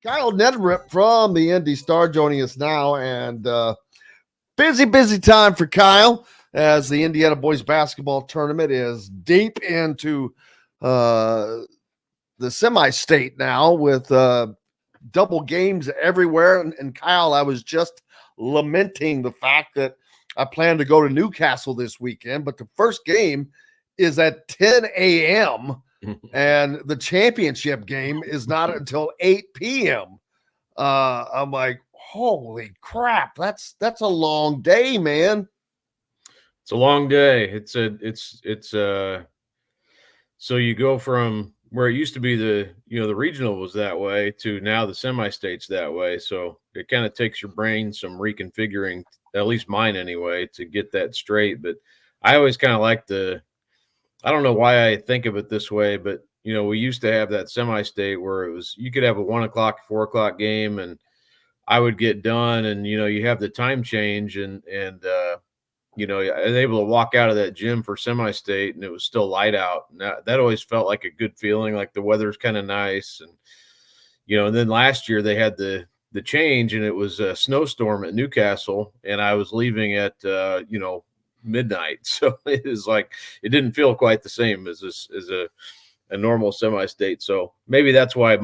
Kyle Neddenriep from the Indy Star joining us now, and busy time for Kyle as the Indiana boys basketball tournament is deep into uh, the semi-state now with double games everywhere. And Kyle, I was just lamenting the fact that I plan to go to Newcastle this weekend, but the first game is at 10 a.m. and the championship game is not until 8 p.m. I'm like, holy crap, that's a long day, man. It's a long day. So you go from where it used to be the regional was that way to now the semi-state's that way. So it kind of takes your brain some reconfiguring, at least mine anyway, to get that straight. But I always kind of like I don't know why I think of it this way, but we used to have that semi-state where it was, you could have a 1 o'clock, 4 o'clock game, and I would get done, and you have the time change, and I was able to walk out of that gym for semi-state, and it was still light out. And that always felt like a good feeling, like the weather's kind of nice, and and then last year they had the change, and it was a snowstorm at Newcastle, and I was leaving at midnight, so it was like it didn't feel quite the same as a normal semi-state. So maybe that's why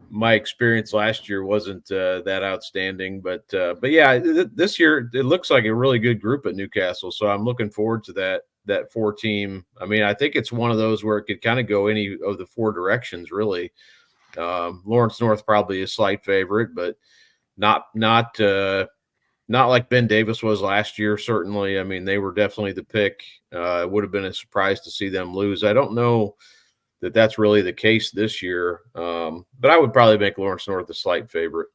my experience last year wasn't that outstanding, but yeah, this year it looks like a really good group at Newcastle. So I'm looking forward to that four team. I mean, I think it's one of those where it could kind of go any of the four directions, really. Lawrence North probably a slight favorite, but not like Ben Davis was last year. Certainly, I mean, they were definitely the pick. It would have been a surprise to see them lose. I don't know that that's really the case this year. But I would probably make Lawrence North a slight favorite.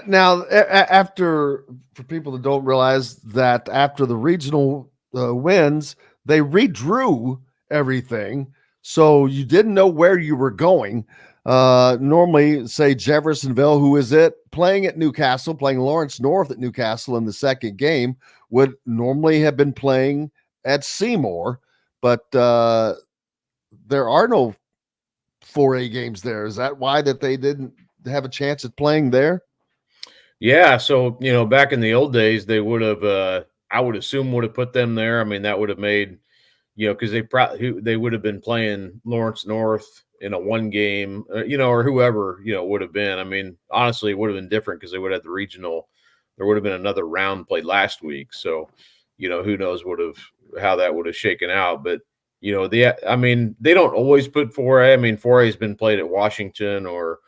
Now, after, for people that don't realize that after the regional wins, they redrew everything. So you didn't know where you were going. Normally, say Jeffersonville, who is it, playing at Newcastle, playing Lawrence North at Newcastle in the second game, would normally have been playing at Seymour. But there are no 4A games there. Is that why that they didn't have a chance at playing there? Yeah, so back in the old days, they would have. I would assume would have put them there. I mean, that would have made because they would have been playing Lawrence North in a one game, or whoever would have been. I mean, honestly, it would have been different because they would have the regional. There would have been another round played last week, so who knows how that would have shaken out. But I mean, they don't always put 4A. I mean, 4A has been played at Washington, or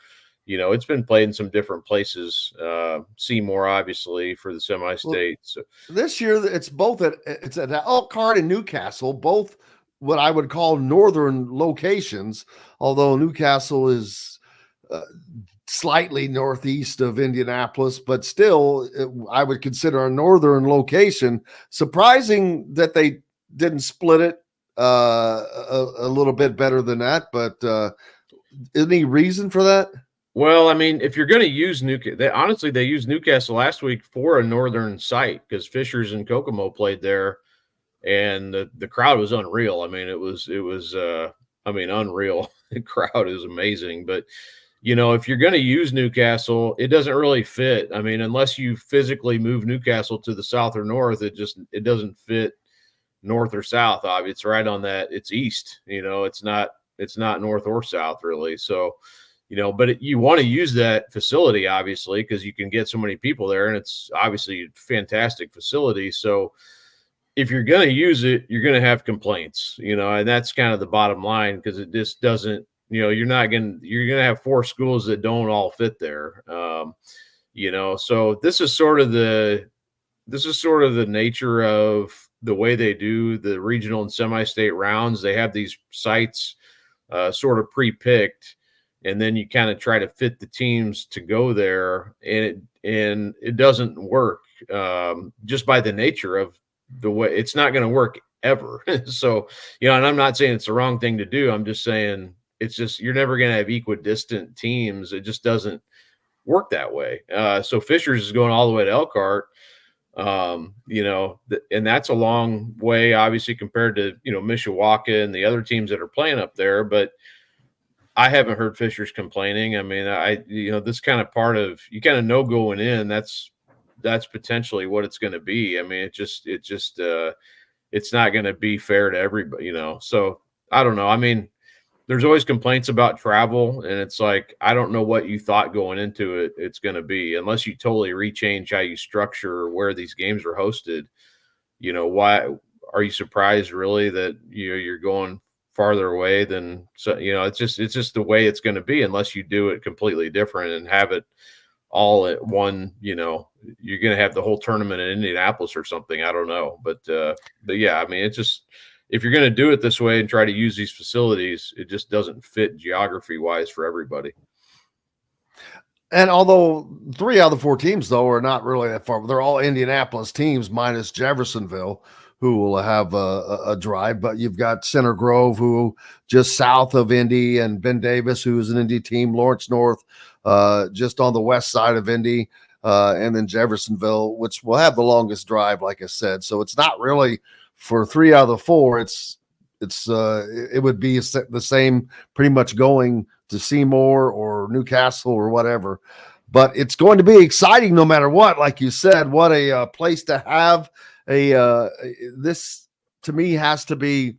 it's been played in some different places. Seymour, obviously, for the semi-state. So this year, it's at Elkhart and Newcastle, both what I would call northern locations. Although Newcastle is slightly northeast of Indianapolis, but still, I would consider a northern location. Surprising that they didn't split it a little bit better than that, but any reason for that? Well, I mean, if you're going to use Newcastle, they used Newcastle last week for a northern site because Fishers and Kokomo played there, and the crowd was unreal. I mean, it was unreal. The crowd is amazing, but if you're going to use Newcastle, it doesn't really fit. I mean, unless you physically move Newcastle to the south or north, it doesn't fit north or south. Obviously, it's right on that. It's east. It's not north or south really. So. But you want to use that facility, obviously, because you can get so many people there, and it's obviously a fantastic facility. So if you're going to use it, you're going to have complaints, and that's kind of the bottom line because it just doesn't, you're going to have four schools that don't all fit there. So this is sort of the nature of the way they do the regional and semi-state rounds. They have these sites sort of pre-picked, and then you kind of try to fit the teams to go there, and it doesn't work just by the nature of the way. It's not going to work ever. So, and I'm not saying it's the wrong thing to do. I'm just saying it's just you're never going to have equidistant teams. It just doesn't work that way. So Fishers is going all the way to Elkhart, and that's a long way, obviously, compared to Mishawaka and the other teams that are playing up there, but I haven't heard Fishers complaining. I mean, this kind of part of you kind of know going in, that's potentially what it's going to be. I mean, it's not going to be fair to everybody, So I don't know. I mean, there's always complaints about travel, and it's like, I don't know what you thought going into it it's going to be, unless you totally rechange how you structure where these games are hosted. Why are you surprised really that you're going farther away than, so it's just the way it's going to be, unless you do it completely different and have it all at one. You're going to have the whole tournament in Indianapolis or something. I don't know, but yeah, I mean, it's just, if you're going to do it this way and try to use these facilities, it just doesn't fit geography wise for everybody. And although 3 out of the 4 teams, though, are not really that far, they're all Indianapolis teams minus Jeffersonville, who will have a drive. But you've got Center Grove, who just south of Indy, and Ben Davis, who is an Indy team, Lawrence North, just on the west side of Indy, and then Jeffersonville, which will have the longest drive, like I said. So it's not really for 3 out of the 4. It would be the same, pretty much going to Seymour or Newcastle or whatever. But it's going to be exciting no matter what. Like you said, what a place to have this, to me, has to be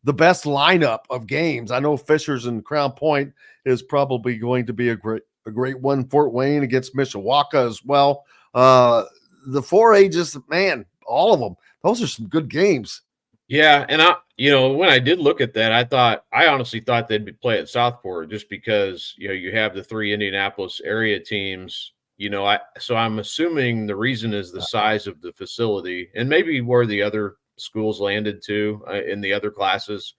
the best lineup of games. I know Fishers and Crown Point is probably going to be a great one. Fort Wayne against Mishawaka as well. The 4A, just, man, all of them. Those are some good games. Yeah, and when I did look at that, I honestly thought they'd play at Southport, just because you have the 3 Indianapolis area teams. So I'm assuming the reason is the size of the facility, and maybe where the other schools landed too in the other classes.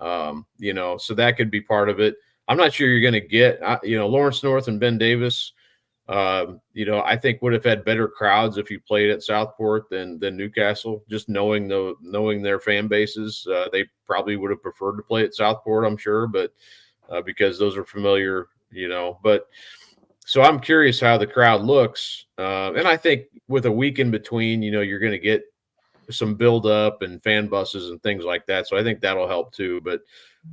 So that could be part of it. I'm not sure you're going to get Lawrence North and Ben Davis. I think would have had better crowds if you played at Southport than Newcastle. Just knowing their fan bases, they probably would have preferred to play at Southport, I'm sure, but because those are familiar, But so I'm curious how the crowd looks, and I think with a week in between, you're going to get some build up and fan buses and things like that. So I think that'll help too. But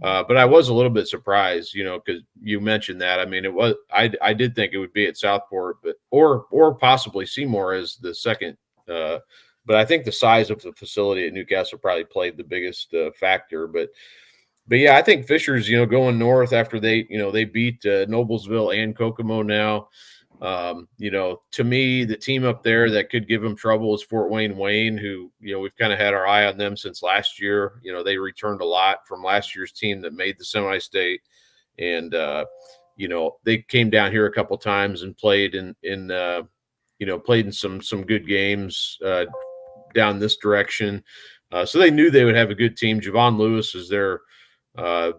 I was a little bit surprised, because you mentioned that. I mean, I did think it would be at Southport, but or possibly Seymour as the second. But I think the size of the facility at Newcastle probably played the biggest factor. But yeah, I think Fishers, going north after they beat Noblesville and Kokomo now. To me, the team up there that could give them trouble is Fort Wayne, who, we've kind of had our eye on them since last year. They returned a lot from last year's team that made the semi-state. And, they came down here a couple times and played played in some good games down this direction. So they knew they would have a good team. Javon Lewis is their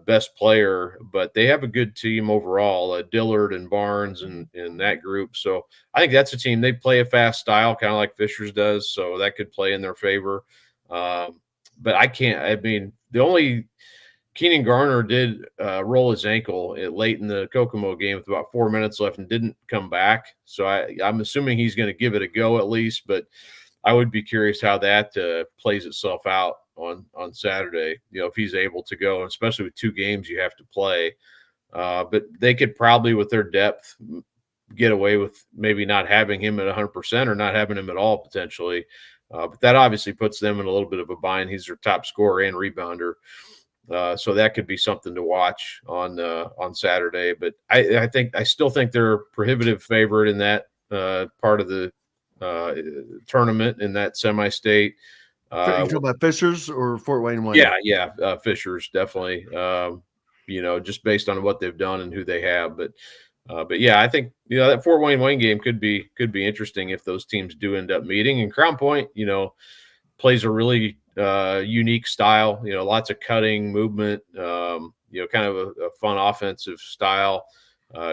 best player, but they have a good team overall, Dillard and Barnes and that group. So I think that's a team. They play a fast style, kind of like Fishers does. So that could play in their favor. But the only Keenan Garner did roll his ankle late in the Kokomo game with about 4 minutes left and didn't come back. So I'm assuming he's going to give it a go at least, but I would be curious how that plays itself out on Saturday, if he's able to go, especially with 2 games you have to play. But they could probably, with their depth, get away with maybe not having him at 100% or not having him at all potentially. But that obviously puts them in a little bit of a bind. He's their top scorer and rebounder. So that could be something to watch on Saturday. But I still think they're a prohibitive favorite in that part of the tournament, in that semi-state. You talking about Fishers or Fort Wayne? Yeah, Fishers definitely. Just based on what they've done and who they have, but yeah, I think that Fort Wayne game could be interesting if those teams do end up meeting. And Crown Point, plays a really unique style. Lots of cutting movement. Kind of a fun offensive style.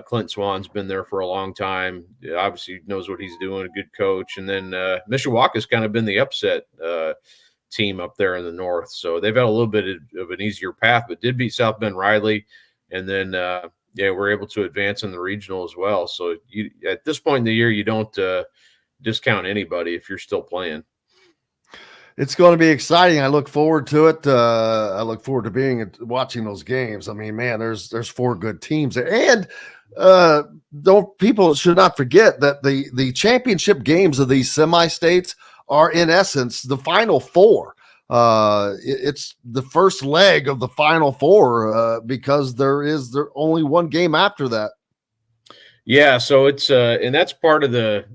Clint Swan's been there for a long time. Obviously knows what he's doing, a good coach. And then Mishawaka's kind of been the upset team up there in the north. So they've had a little bit of an easier path, but did beat South Bend Riley. And then, we're able to advance in the regional as well. So at this point in the year, you don't discount anybody if you're still playing. It's going to be exciting. I look forward to it. I look forward to watching those games. I mean, man, there's 4 good teams, and don't people should not forget that the championship games of these semi-states are in essence the Final Four. It's the first leg of the Final Four because there only one game after that. Yeah, so it's and that's part of the.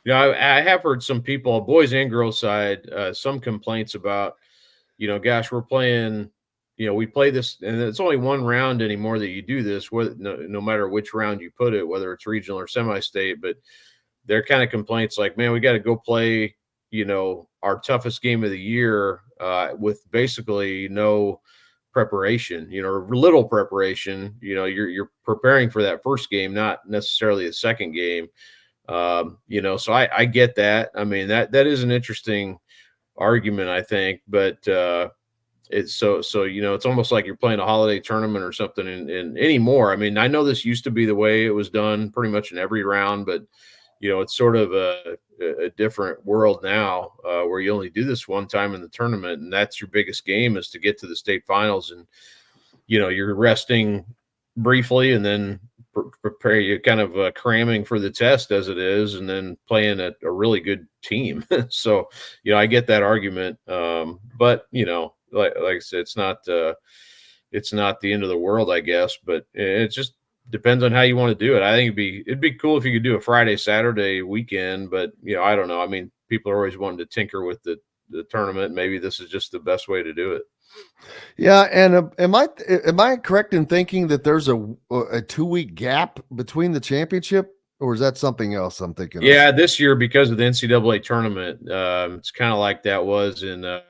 I have heard some people, boys and girls side, some complaints about, gosh, we're playing, we play this, and it's only one round anymore that you do this, no matter which round you put it, whether it's regional or semi-state. But they're kind of complaints like, man, we got to go play, our toughest game of the year with basically no preparation, little preparation. You're preparing for that first game, not necessarily the second game. So I get that. I mean, that is an interesting argument, I think, but it's so it's almost like you're playing a holiday tournament or something and anymore. I mean, I know this used to be the way it was done pretty much in every round, but it's sort of a different world now where you only do this one time in the tournament, and that's your biggest game is to get to the state finals, and you're resting briefly and then prepare, you kind of cramming for the test as it is, and then playing a really good team. So I get that argument, but like I said, it's not the end of the world, I guess, but it just depends on how you want to do it. I think it'd be cool if you could do a Friday, Saturday weekend, but I don't know. I mean, people are always wanting to tinker with the tournament. Maybe this is just the best way to do it. Yeah, and am I correct in thinking that there's a 2-week gap between the championship, or is that something else I'm thinking Yeah, of? this year because of the NCAA tournament, it's kind of like that was in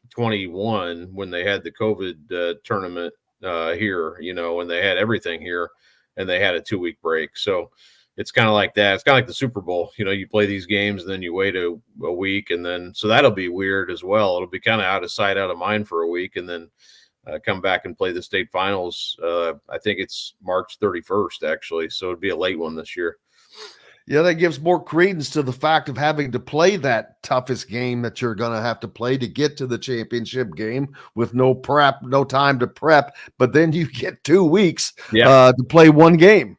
21 when they had the COVID tournament here, when they had everything here and they had a 2-week break. So it's kind of like that. It's kind of like the Super Bowl. You play these games and then you wait a week, and then so that'll be weird as well. It'll be kind of out of sight, out of mind for a week, and then come back and play the state finals. I think it's March 31st, actually. So it'd be a late one this year. Yeah, that gives more credence to the fact of having to play that toughest game that you're going to have to play to get to the championship game with no prep, no time to prep. But then you get 2 weeks to play one game.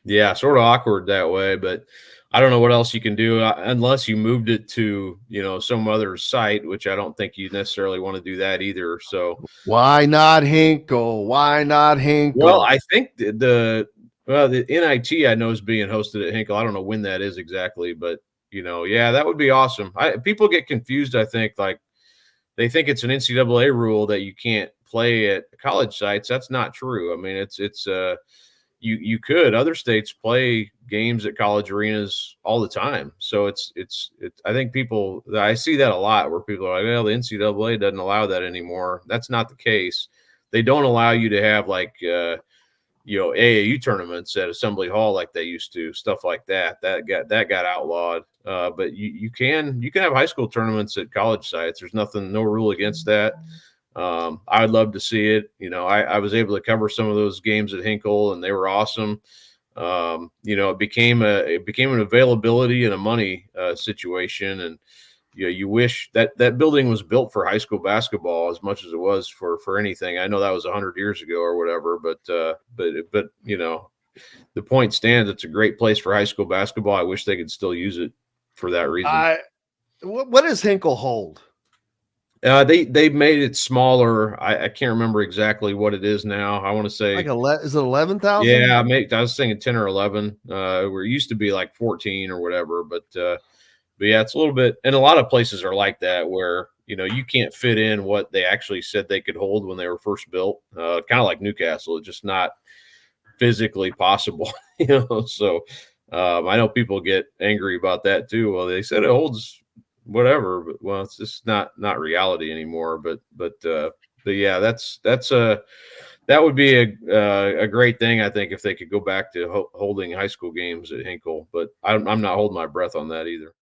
Yeah, sort of awkward that way, but I don't know what else you can do unless you moved it to, some other site, which I don't think you necessarily want to do that either. So why not Hinkle? Why not Hinkle? Well, I think the NIT I know is being hosted at Hinkle. I don't know when that is exactly, but yeah, that would be awesome. People get confused. I think like they think it's an NCAA rule that you can't play at college sites. That's not true. I mean, it's you could. Other states play games at college arenas all the time. So it's I think I see that a lot where people are like, well, the NCAA doesn't allow that anymore. That's not the case. They don't allow you to have like AAU tournaments at Assembly Hall like they used to, stuff like that. That got outlawed. But you can have high school tournaments at college sites. There's no rule against that. I'd love to see it. I was able to cover some of those games at Hinkle, and they were awesome. It became an availability and a money situation, and you wish that building was built for high school basketball as much as it was for anything. I know that was 100 years ago or whatever, but the point stands. It's a great place for high school basketball. I wish they could still use it for that reason. What does Hinkle hold? They made it smaller. I can't remember exactly what it is now. I want to say is it 11,000? Yeah, I was thinking 10 or 11. Where it used to be like 14 or whatever, but yeah, it's a little bit. And a lot of places are like that where you can't fit in what they actually said they could hold when they were first built. Kind of like Newcastle, it's just not physically possible. So I know people get angry about that too. Well, they said it holds whatever, but well, it's just not reality anymore. But yeah, that would be a great thing, I think, if they could go back to holding high school games at Hinkle. But I'm not holding my breath on that either.